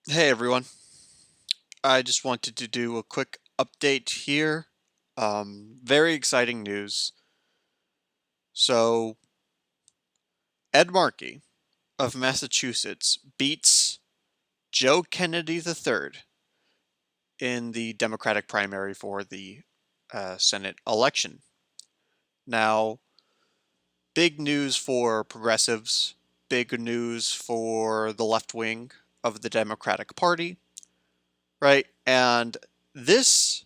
Hey everyone, I just wanted to do a quick update here. Very exciting news. So, Ed Markey of Massachusetts beats Joe Kennedy III in the Democratic primary for the Senate election. Now, big news for progressives, big news for the left wing of the Democratic Party, right? And this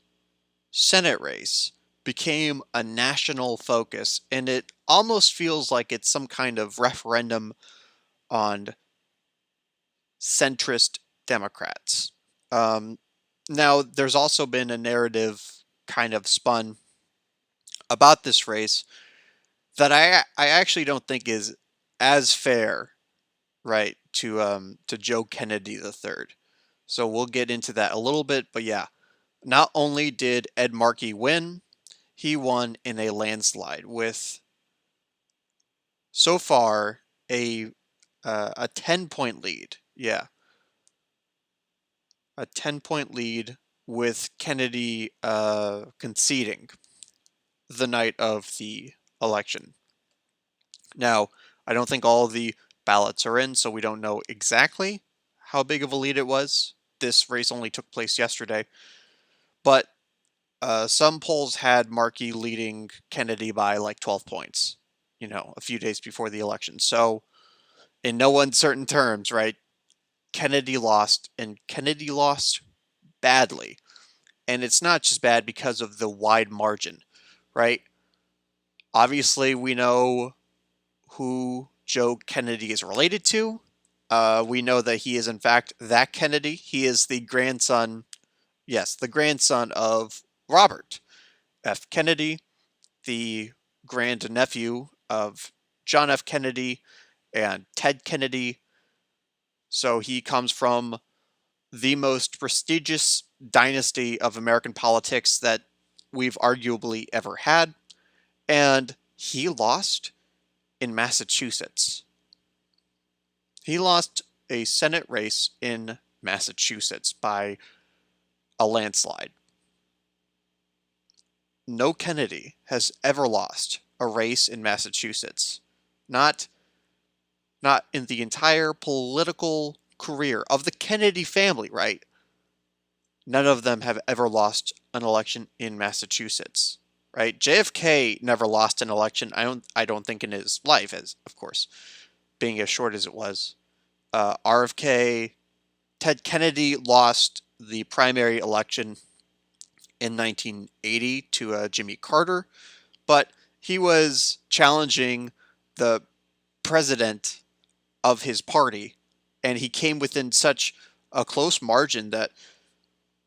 Senate race became a national focus, and it almost feels like it's some kind of referendum on centrist Democrats. Um, Now, there's also been a narrative kind of spun about this race that I actually don't think is as fair, right, to Joe Kennedy III. So we'll get into that a little bit, but yeah, not only did Ed Markey win, he won in a landslide with so far a a 10-point lead. Yeah, a 10-point lead with Kennedy conceding the night of the election. Now, I don't think all of the ballots are in, so we don't know exactly how big of a lead it was. This race only took place yesterday, but some polls had Markey leading Kennedy by like 12 points, a few days before the election. So, in no uncertain terms, right? Kennedy lost, and Kennedy lost badly. And it's not just bad because of the wide margin, right? Obviously, we know who Joe Kennedy is related to. We know that he is, in fact, that Kennedy. He is the grandson, yes, the grandson of Robert F. Kennedy, the grandnephew of John F. Kennedy and Ted Kennedy. So he comes from the most prestigious dynasty of American politics that we've arguably ever had. And he lost in Massachusetts. He lost a Senate race in Massachusetts by a landslide. No Kennedy has ever lost a race in Massachusetts. Not not in the entire political career of the Kennedy family, right? None of them have ever lost an election in Massachusetts, right? JFK never lost an election. I don't think in his life, as of course being as short as it was. RFK, Ted Kennedy lost the primary election in 1980 to Jimmy Carter, but he was challenging the president of his party, and he came within such a close margin that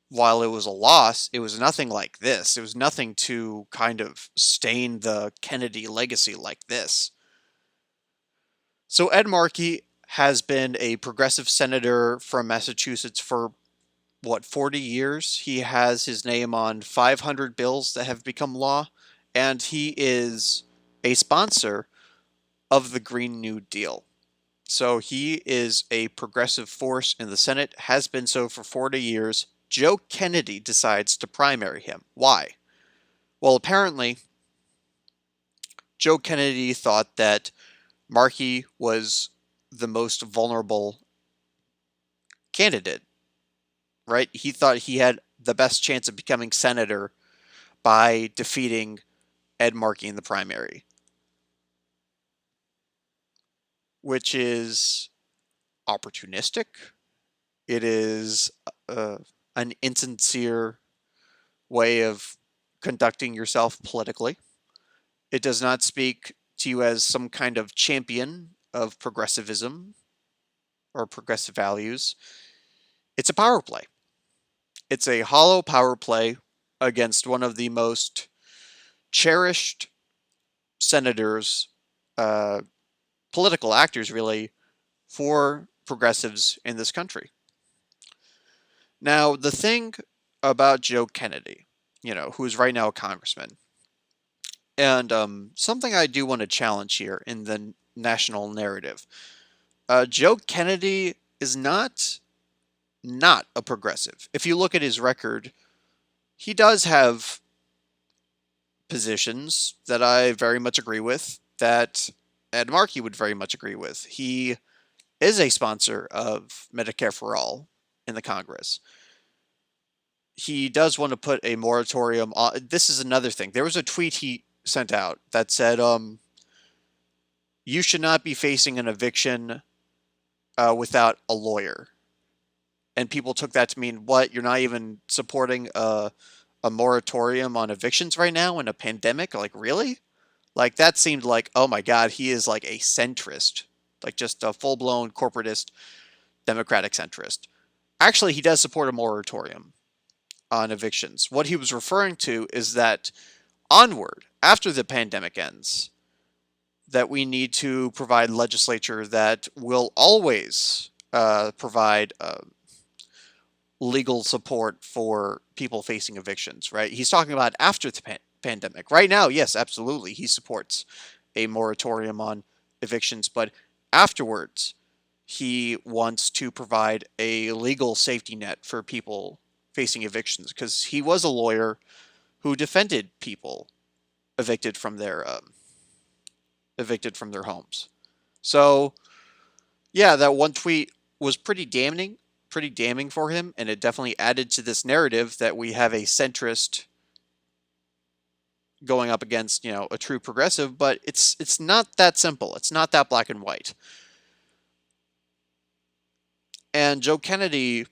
while it was a loss, it was nothing like this. It was nothing to kind of stain the Kennedy legacy like this. So Ed Markey has been a progressive senator from Massachusetts for what, 40 years. He has his name on 500 bills that have become law, and he is a sponsor of the Green New Deal. So he is a progressive force in the Senate, has been so for 40 years. Joe Kennedy decides to primary him. Why? Well, apparently, Joe Kennedy thought that Markey was the most vulnerable candidate, right? He thought he had the best chance of becoming senator by defeating Ed Markey in the primary, which is opportunistic. It is uh, an insincere way of conducting yourself politically. It does not speak to you as some kind of champion of progressivism or progressive values. It's a power play. It's a hollow power play against one of the most cherished senators, uh, political actors, really, for progressives in this country. Now, the thing about Joe Kennedy, who's right now a congressman, and something I do want to challenge here in the national narrative. Joe Kennedy is not. not a progressive. If you look at his record, he does have positions that I very much agree with, that Ed Markey would very much agree with. He is a sponsor of Medicare for All in the Congress. He does want to put a moratorium on. This is another thing. There was a tweet he sent out that said, you should not be facing an eviction without a lawyer. And people took that to mean, what? You're not even supporting a moratorium on evictions right now in a pandemic? Like, really? Like, that seemed like, oh my God, he is like a centrist, like just a full blown corporatist, democratic centrist. Actually, he does support a moratorium on evictions. What he was referring to is that onward, after the pandemic ends, that we need to provide legislature that will always provide legal support for people facing evictions, right? He's talking about after the pandemic. Right now, yes, absolutely, he supports a moratorium on evictions, but afterwards, he wants to provide a legal safety net for people facing evictions because he was a lawyer who defended people evicted from their homes. So yeah, that one tweet was pretty damning for him, and it definitely added to this narrative that we have a centrist going up against, a true progressive, but it's not that simple. It's not that black and white. And Joe Kennedy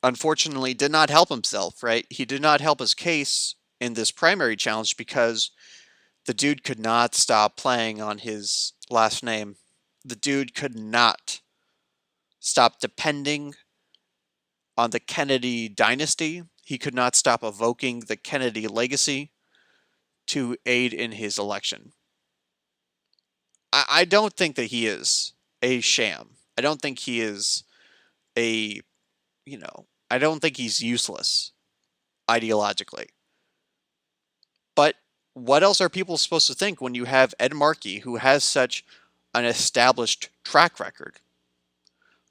unfortunately did not help himself, right? He did not help his case in this primary challenge because the dude could not stop playing on his last name. The dude could not stop depending on the Kennedy dynasty. He could not stop evoking the Kennedy legacy to aid in his election. I don't think that he is a sham. I don't think he is a, I don't think he's useless ideologically. But what else are people supposed to think when you have Ed Markey, who has such an established track record,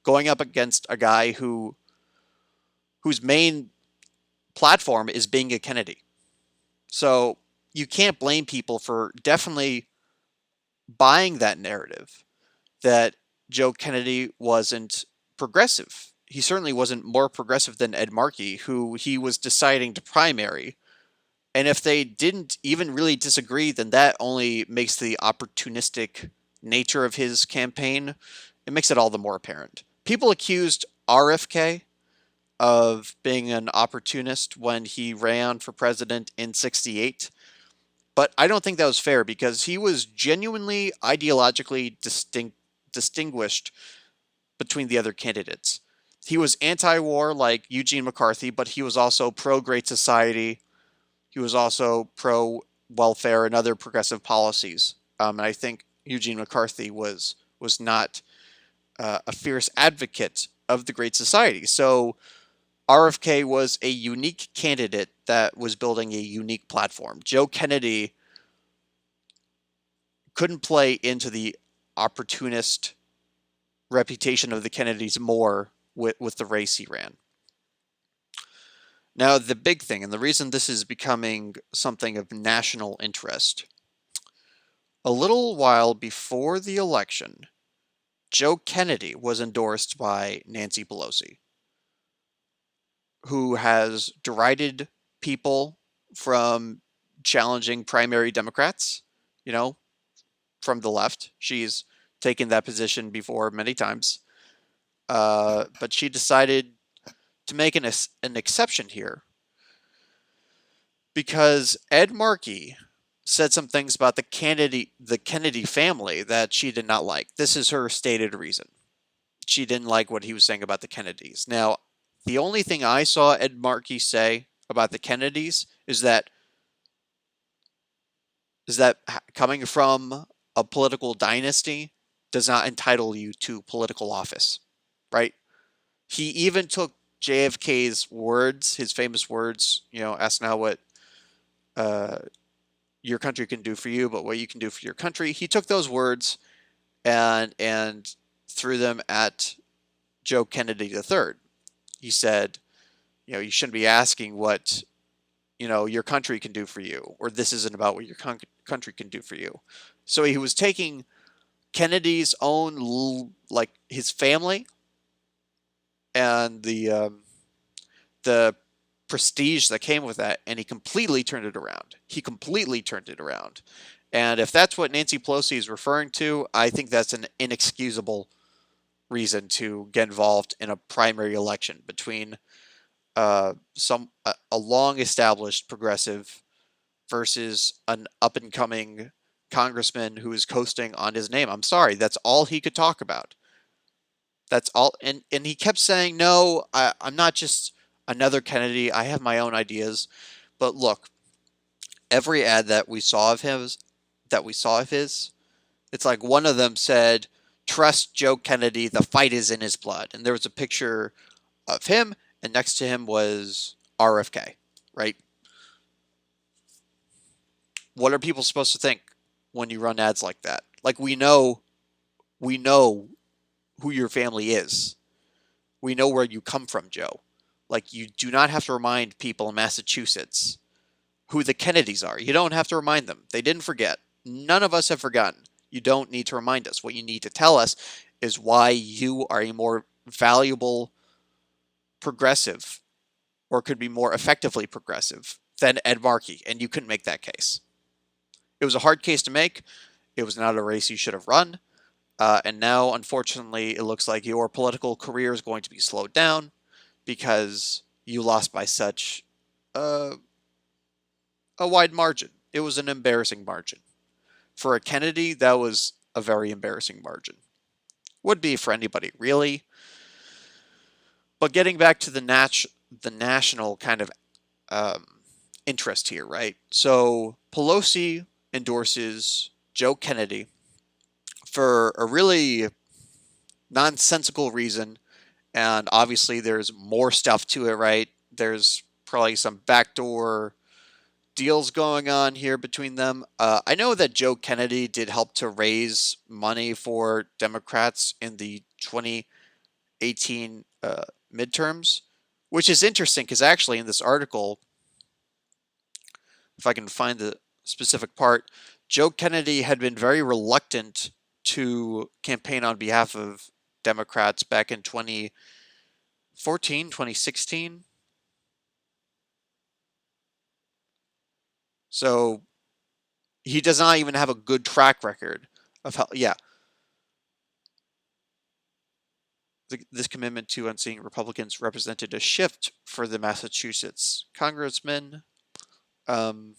going up against a guy whose main platform is being a Kennedy? So you can't blame people for definitely buying that narrative that Joe Kennedy wasn't progressive. He certainly wasn't more progressive than Ed Markey, who he was deciding to primary. And if they didn't even really disagree, then that only makes the opportunistic nature of his campaign, it makes it all the more apparent. People accused RFK of being an opportunist when he ran for president in 68. But I don't think that was fair because he was genuinely ideologically distinguished between the other candidates. He was anti-war like Eugene McCarthy, but he was also pro-Great Society. He was also pro-welfare and other progressive policies. And I think Eugene McCarthy was not a fierce advocate of the Great Society. So RFK was a unique candidate that was building a unique platform. Joe Kennedy couldn't play into the opportunist reputation of the Kennedys more with the race he ran. Now, the big thing, and the reason this is becoming something of national interest, a little while before the election, Joe Kennedy was endorsed by Nancy Pelosi, who has derided people from challenging primary Democrats, you know, from the left. She's taken that position before many times. But she decided to make an exception here because Ed Markey said some things about the Kennedy family that she did not like. This is her stated reason. She didn't like what he was saying about the Kennedys. Now, the only thing I saw Ed Markey say about the Kennedys is that coming from a political dynasty does not entitle you to political office, right? He even took JFK's words, his famous words, ask now what uh, your country can do for you, but what you can do for your country. He took those words and threw them at Joe Kennedy III. He said, you shouldn't be asking what, your country can do for you, or this isn't about what your country can do for you. So he was taking Kennedy's own, like his family and the prestige that came with that, and he completely turned it around. He completely turned it around. And if that's what Nancy Pelosi is referring to, I think that's an inexcusable reason to get involved in a primary election between a long established progressive versus an up and coming congressman who is coasting on his name. I'm sorry, that's all he could talk about. That's all, and he kept saying, "No, I'm not just another Kennedy. I have my own ideas." But look, every ad that we saw of his, it's like one of them said, "Trust Joe Kennedy. The fight is in his blood," and there was a picture of him, and next to him was RFK. Right? What are people supposed to think when you run ads like that? Like we know who your family is. We know where you come from, Joe. Like, you do not have to remind people in Massachusetts who the Kennedys are. You don't have to remind them. They didn't forget. None of us have forgotten. You don't need to remind us. What you need to tell us is why you are a more valuable progressive, or could be more effectively progressive, than Ed Markey. And you couldn't make that case. It was a hard case to make. It was not a race you should have run. And now, unfortunately, it looks like your political career is going to be slowed down because you lost by such uh, a wide margin. It was an embarrassing margin. For a Kennedy, that was a very embarrassing margin. Would be for anybody, really. But getting back to the national kind of um, interest here, right? So Pelosi endorses Joe Kennedy for a really nonsensical reason, and obviously there's more stuff to it, right? There's probably some backdoor deals going on here between them. I know that Joe Kennedy did help to raise money for Democrats in the 2018 midterms, which is interesting because actually in this article, if I can find the specific part, Joe Kennedy had been very reluctant to campaign on behalf of Democrats back in 2014, 2016. So he does not even have a good track record of how, yeah, this commitment to unseeing Republicans represented a shift for the Massachusetts congressman. Um,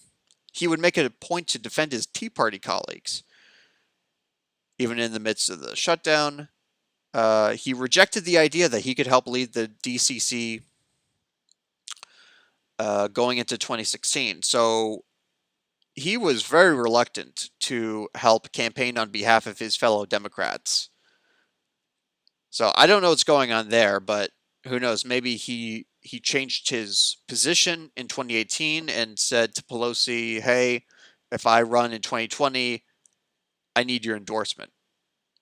he would make it a point to defend his Tea Party colleagues, even in the midst of the shutdown. He rejected the idea that he could help lead the DCC going into 2016. So he was very reluctant to help campaign on behalf of his fellow Democrats. So I don't know what's going on there, but who knows? Maybe he changed his position in 2018 and said to Pelosi, "Hey, if I run in 2020, I need your endorsement.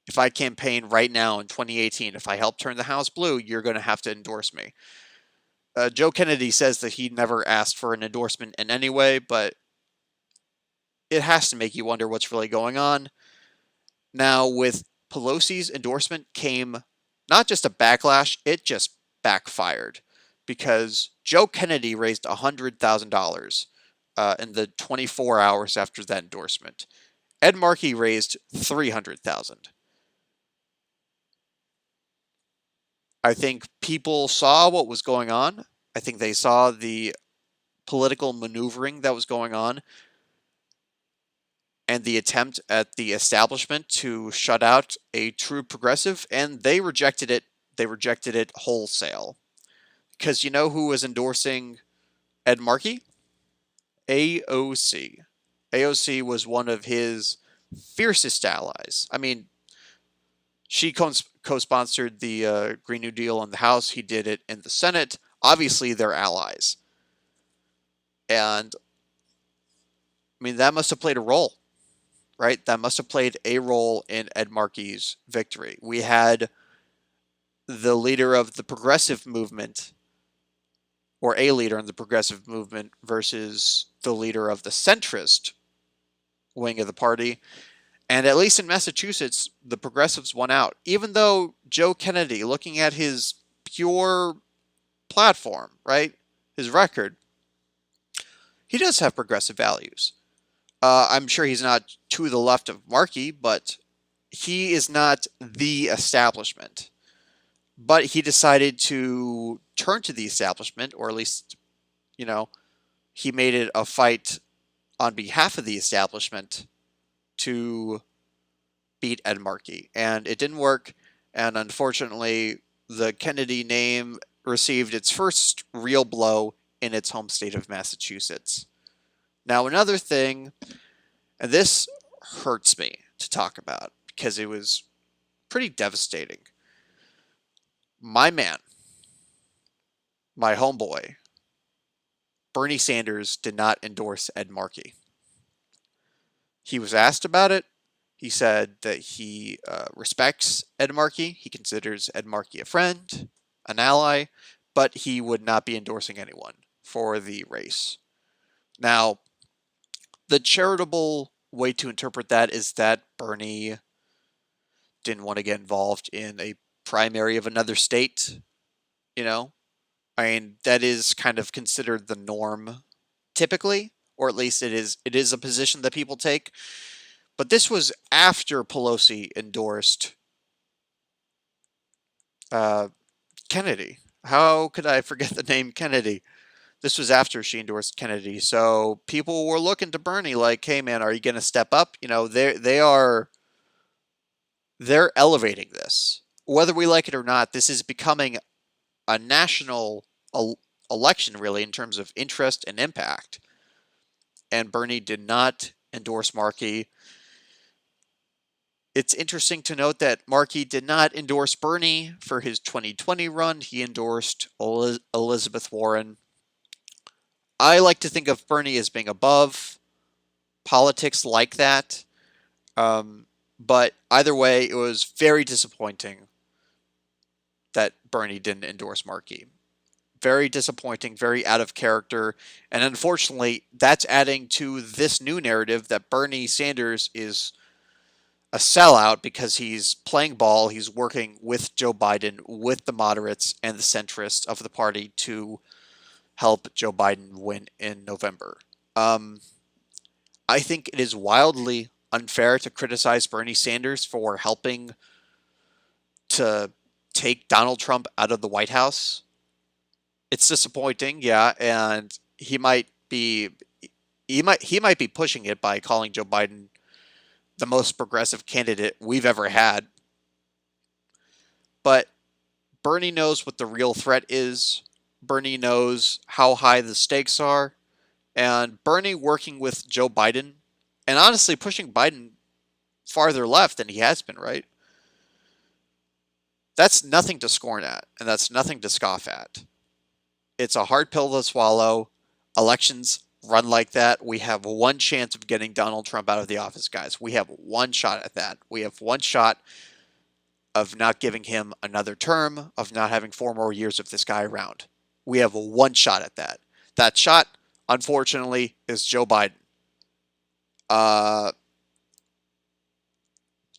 If I campaign right now in 2018, if I help turn the House blue, you're going to have to endorse me." Joe Kennedy says that he never asked for an endorsement in any way, but it has to make you wonder what's really going on. Now, with Pelosi's endorsement came not just a backlash, it just backfired because Joe Kennedy raised $100,000 in the 24 hours after that endorsement. Ed Markey raised $300,000. I think people saw what was going on. I think they saw the political maneuvering that was going on and the attempt at the establishment to shut out a true progressive, and they rejected it. They rejected it wholesale. Because you know who was endorsing Ed Markey? AOC. AOC was one of his fiercest allies. I mean, she co-sponsored the Green New Deal in the House. He did it in the Senate. Obviously, they're allies. And, I mean, that must have played a role, right? That must have played a role in Ed Markey's victory. We had the leader of the progressive movement, or a leader in the progressive movement, versus the leader of the centrist wing of the party. And at least in Massachusetts, the progressives won out. Even though Joe Kennedy, looking at his pure platform, right, his record, he does have progressive values. I'm sure he's not to the left of Markey, but he is not the establishment. But he decided to turn to the establishment, or at least, you know, he made it a fight on behalf of the establishment to beat Ed Markey. And it didn't work. And unfortunately, the Kennedy name received its first real blow in its home state of Massachusetts. Now, another thing, and this hurts me to talk about because it was pretty devastating. My man, my homeboy, Bernie Sanders did not endorse Ed Markey. He was asked about it. He said that he respects Ed Markey. He considers Ed Markey a friend, an ally, but he would not be endorsing anyone for the race. Now, the charitable way to interpret that is that Bernie didn't want to get involved in a primary of another state. You know, I mean, that is kind of considered the norm typically, or at least it is a position that people take. But this was after Pelosi endorsed uh, Kennedy. How could I forget the name Kennedy? This was after she endorsed Kennedy. So people were looking to Bernie like, "Hey man, are you going to step up?" You know, they're elevating this. Whether we like it or not, this is becoming a national election really in terms of interest and impact. And Bernie did not endorse Markey. It's interesting to note that Markey did not endorse Bernie for his 2020 run. He endorsed Elizabeth Warren. I like to think of Bernie as being above politics like that. But either way, it was very disappointing that Bernie didn't endorse Markey. Very disappointing, very out of character. And unfortunately, that's adding to this new narrative that Bernie Sanders is a sellout because he's playing ball. He's working with Joe Biden, with the moderates and the centrists of the party to help Joe Biden win in November. I think it is wildly unfair to criticize Bernie Sanders for helping to take Donald Trump out of the White House. It's disappointing, yeah, and he might be pushing it by calling Joe Biden the most progressive candidate we've ever had. But Bernie knows what the real threat is. Bernie knows how high the stakes are. And Bernie working with Joe Biden and honestly pushing Biden farther left than he has been, right? That's nothing to scorn at, and that's nothing to scoff at. It's a hard pill to swallow. Elections run like that. We have one chance of getting Donald Trump out of the office, guys. We have one shot at that. We have one shot of not giving him another term, of not having 4 more years of this guy around. We have one shot at that. That shot, unfortunately, is Joe Biden.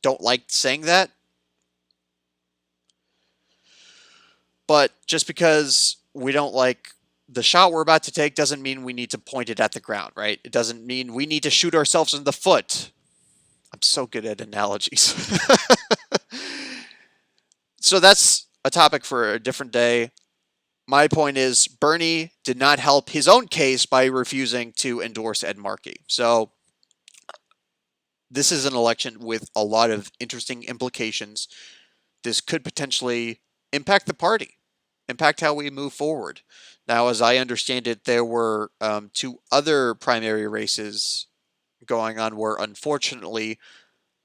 Don't like saying that, but just because we don't like the shot we're about to take doesn't mean we need to point it at the ground, right? It doesn't mean we need to shoot ourselves in the foot. I'm so good at analogies. So that's a topic for a different day. My point is Bernie did not help his own case by refusing to endorse Ed Markey. So this is an election with a lot of interesting implications. This could potentially impact the party, impact how we move forward. Now, as I understand it, there were 2 other primary races going on where, unfortunately,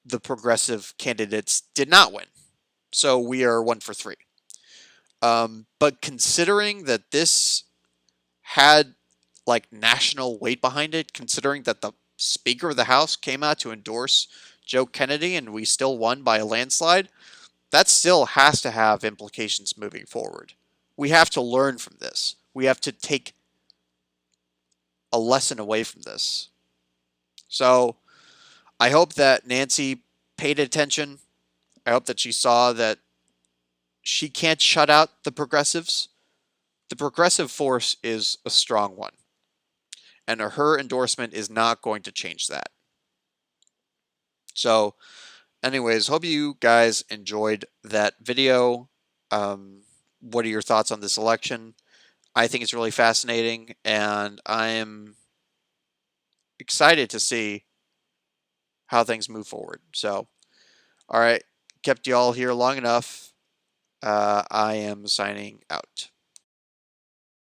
the progressive candidates did not win. So we are 1 for 3. But considering that this had like national weight behind it, considering that the Speaker of the House came out to endorse Joe Kennedy and we still won by a landslide, that still has to have implications moving forward. We have to learn from this. We have to take a lesson away from this. So I hope that Nancy paid attention. I hope that she saw that she can't shut out the progressives. The progressive force is a strong one, and her endorsement is not going to change that. So, anyways, hope you guys enjoyed that video. What are your thoughts on this election? I think it's really fascinating, and I'm excited to see how things move forward. So, all right, kept you all here long enough. I am signing out.